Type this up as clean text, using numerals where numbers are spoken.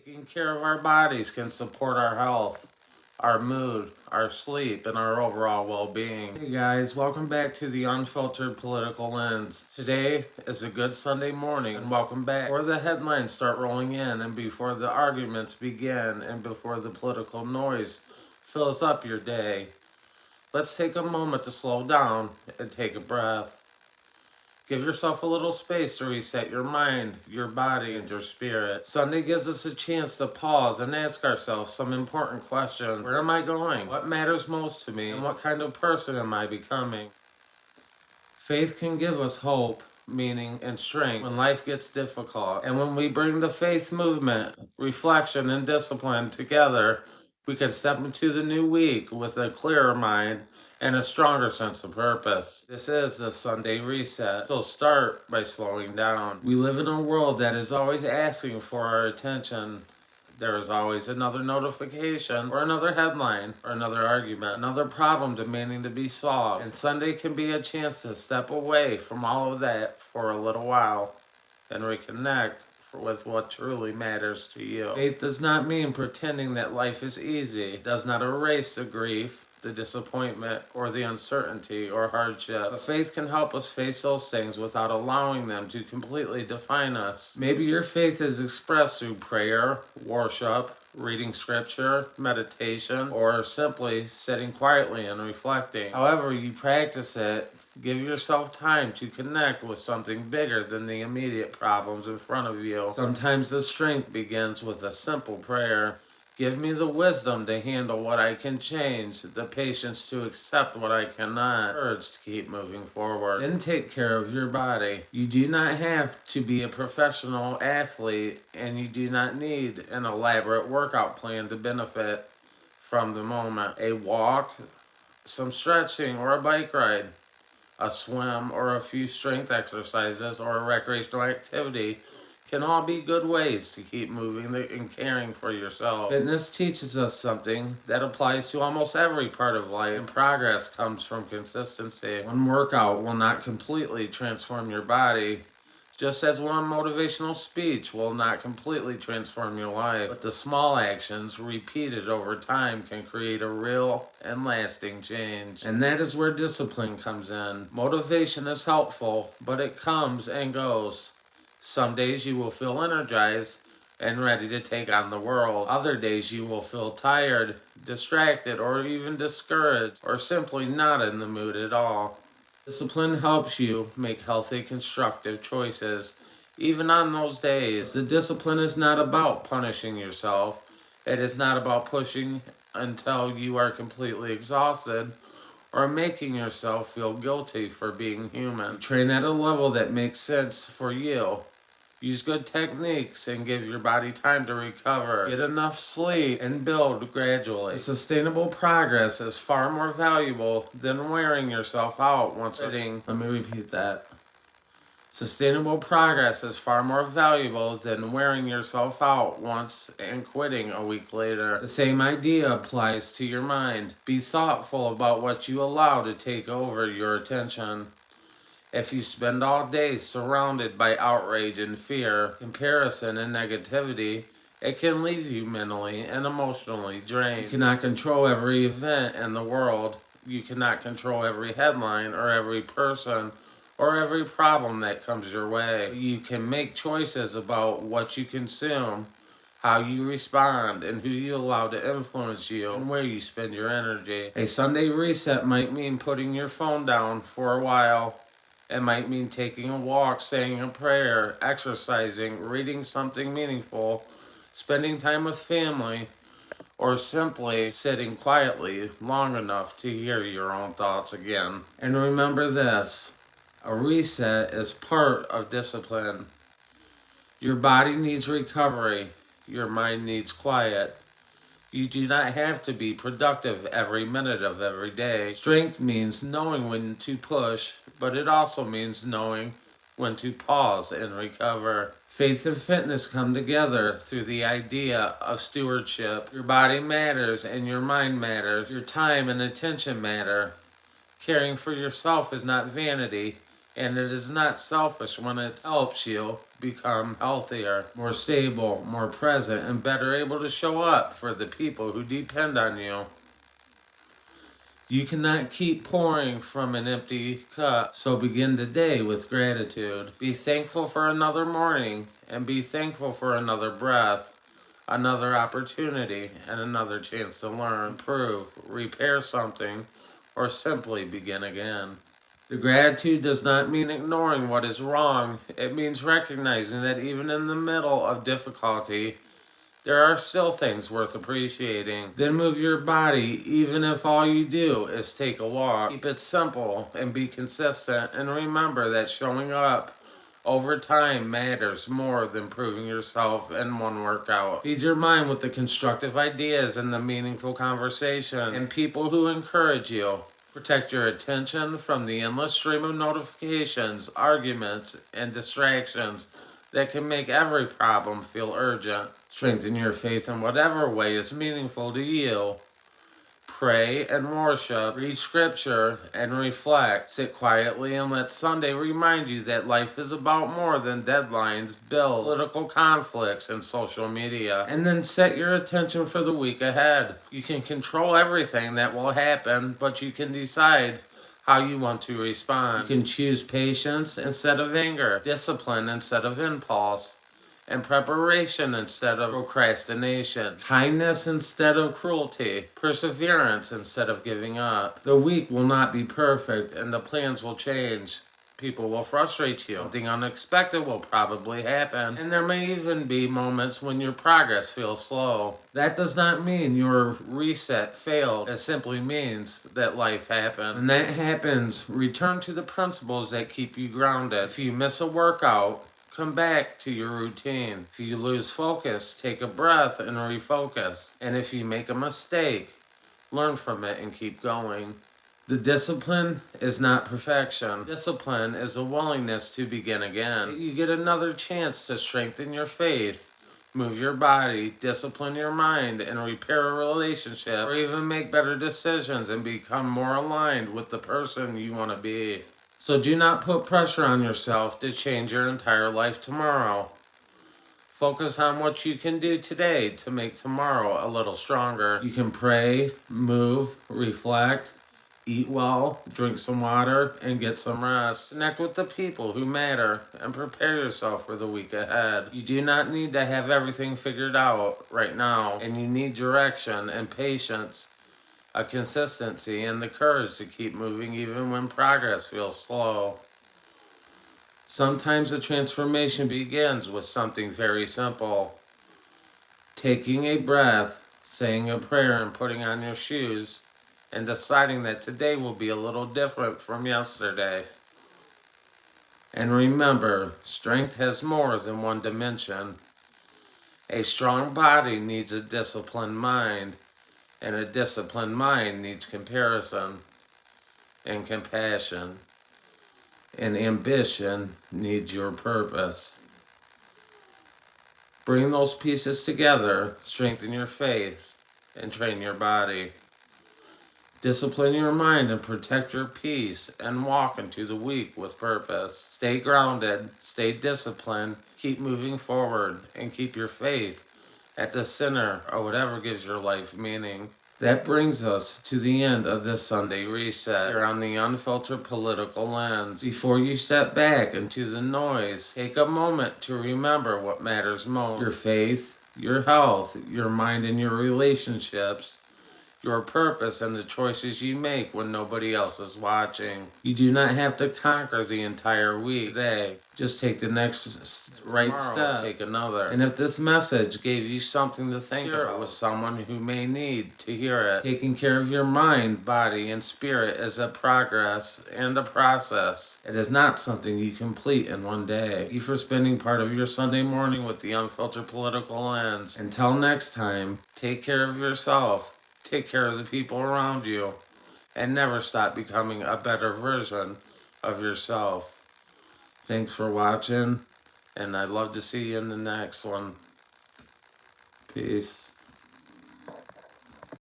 Taking care of our bodies can support our health, our mood, our sleep, and our overall well-being. Hey guys, welcome back to the Unfiltered Political Lens. Today is a good Sunday morning, and welcome back. Before the headlines start rolling in, and before the arguments begin, and before the political noise fills up your day, let's take a moment to slow down and take a breath. Give yourself a little space to reset your mind, your body, and your spirit. Sunday gives us a chance to pause and ask ourselves some important questions. Where am I going? What matters most to me? And what kind of person am I becoming? Faith can give us hope, meaning, and strength when life gets difficult. And when we bring the faith movement, reflection, and discipline together, we can step into the new week with a clearer mind and a stronger sense of purpose. This is the Sunday reset, so start by slowing down. We live in a world that is always asking for our attention. There is always another notification, or another headline, or another argument, another problem demanding to be solved. And Sunday can be a chance to step away from all of that for a little while and reconnect with what truly matters to you. Faith does not mean pretending that life is easy. It does not erase the grief, the disappointment, or the uncertainty or hardship. But faith can help us face those things without allowing them to completely define us. Maybe your faith is expressed through prayer, worship, reading scripture, meditation, or simply sitting quietly and reflecting. However you practice it, give yourself time to connect with something bigger than the immediate problems in front of you. Sometimes the strength begins with a simple prayer. Give me the wisdom to handle what I can change, the patience to accept what I cannot, courage to keep moving forward. Then take care of your body. You do not have to be a professional athlete, and you do not need an elaborate workout plan to benefit from the moment. A walk, some stretching, or a bike ride, a swim, or a few strength exercises, or a recreational activity can all be good ways to keep moving and caring for yourself. Fitness teaches us something that applies to almost every part of life, and progress comes from consistency. One workout will not completely transform your body, just as one motivational speech will not completely transform your life. But the small actions repeated over time can create a real and lasting change. And that is where discipline comes in. Motivation is helpful, but it comes and goes. Some days you will feel energized and ready to take on the world. Other days you will feel tired, distracted, or even discouraged, or simply not in the mood at all. Discipline helps you make healthy, constructive choices, even on those days. The discipline is not about punishing yourself. It is not about pushing until you are completely exhausted, or making yourself feel guilty for being human. Train at a level that makes sense for you. Use good techniques and give your body time to recover. Get enough sleep and build gradually. Sustainable progress is far more valuable than wearing yourself out once sitting. Let me repeat that. Sustainable progress is far more valuable than wearing yourself out once and quitting a week later. The same idea applies to your mind. Be thoughtful about what you allow to take over your attention. If you spend all day surrounded by outrage and fear, comparison and negativity, it can leave you mentally and emotionally drained. You cannot control every event in the world. You cannot control every headline or every person or every problem that comes your way. You can make choices about what you consume, how you respond, and who you allow to influence you, and where you spend your energy. A Sunday reset might mean putting your phone down for a while. It might mean taking a walk, saying a prayer, exercising, reading something meaningful, spending time with family, or simply sitting quietly long enough to hear your own thoughts again. And remember this, a reset is part of discipline. Your body needs recovery. Your mind needs quiet. You do not have to be productive every minute of every day. Strength means knowing when to push, but it also means knowing when to pause and recover. Faith and fitness come together through the idea of stewardship. Your body matters and your mind matters. Your time and attention matter. Caring for yourself is not vanity. And it is not selfish when it helps you become healthier, more stable, more present, and better able to show up for the people who depend on you. You cannot keep pouring from an empty cup, so begin the day with gratitude. Be thankful for another morning, and be thankful for another breath, another opportunity, and another chance to learn, improve, repair something, or simply begin again. The gratitude does not mean ignoring what is wrong. It means recognizing that even in the middle of difficulty, there are still things worth appreciating. Then move your body, even if all you do is take a walk. Keep it simple and be consistent, and remember that showing up over time matters more than proving yourself in one workout. Feed your mind with the constructive ideas and the meaningful conversation and people who encourage you. Protect your attention from the endless stream of notifications, arguments, and distractions that can make every problem feel urgent. Strengthen your faith in whatever way is meaningful to you. Pray and worship, read scripture, and reflect. Sit quietly and let Sunday remind you that life is about more than deadlines, bills, political conflicts, and social media. And then set your attention for the week ahead. You can control everything that will happen, but you can decide how you want to respond. You can choose patience instead of anger, discipline instead of impulse, and preparation instead of procrastination, kindness instead of cruelty, perseverance instead of giving up. The week will not be perfect, and the plans will change. People will frustrate you. Something unexpected will probably happen, and there may even be moments when your progress feels slow. That does not mean your reset failed. It simply means that life happened. When that happens, return to the principles that keep you grounded. If you miss a workout, come back to your routine. If you lose focus, take a breath and refocus. And if you make a mistake, learn from it and keep going. The discipline is not perfection. Discipline is a willingness to begin again. You get another chance to strengthen your faith, move your body, discipline your mind, and repair a relationship, or even make better decisions and become more aligned with the person you want to be. So do not put pressure on yourself to change your entire life tomorrow. Focus on what you can do today to make tomorrow a little stronger. You can pray, move, reflect, eat well, drink some water, and get some rest. Connect with the people who matter and prepare yourself for the week ahead. You do not need to have everything figured out right now, and you need direction and patience, a consistency, and the courage to keep moving even when progress feels slow. Sometimes the transformation begins with something very simple. Taking a breath, saying a prayer, and putting on your shoes, and deciding that today will be a little different from yesterday. And remember, strength has more than one dimension. A strong body needs a disciplined mind, and a disciplined mind needs comparison and compassion. And ambition needs your purpose. Bring those pieces together, strengthen your faith, and train your body. Discipline your mind and protect your peace, and walk into the week with purpose. Stay grounded, stay disciplined, keep moving forward, and keep your faith at the center of whatever gives your life meaning. That brings us to the end of this Sunday reset here on the Unfiltered Political Lens. Before you step back into the noise, take a moment to remember what matters most. Your faith, your health, your mind and your relationships, your purpose, and the choices you make when nobody else is watching. You do not have to conquer the entire week today. Just take the next right step. Take another. And if this message gave you something to think about with someone who may need to hear it, taking care of your mind, body, and spirit is a progress and a process. It is not something you complete in one day. Thank you for spending part of your Sunday morning with the Unfiltered Political Lens. Until next time, take care of yourself. Take care of the people around you, and never stop becoming a better version of yourself. Thanks for watching, and I'd love to see you in the next one. Peace.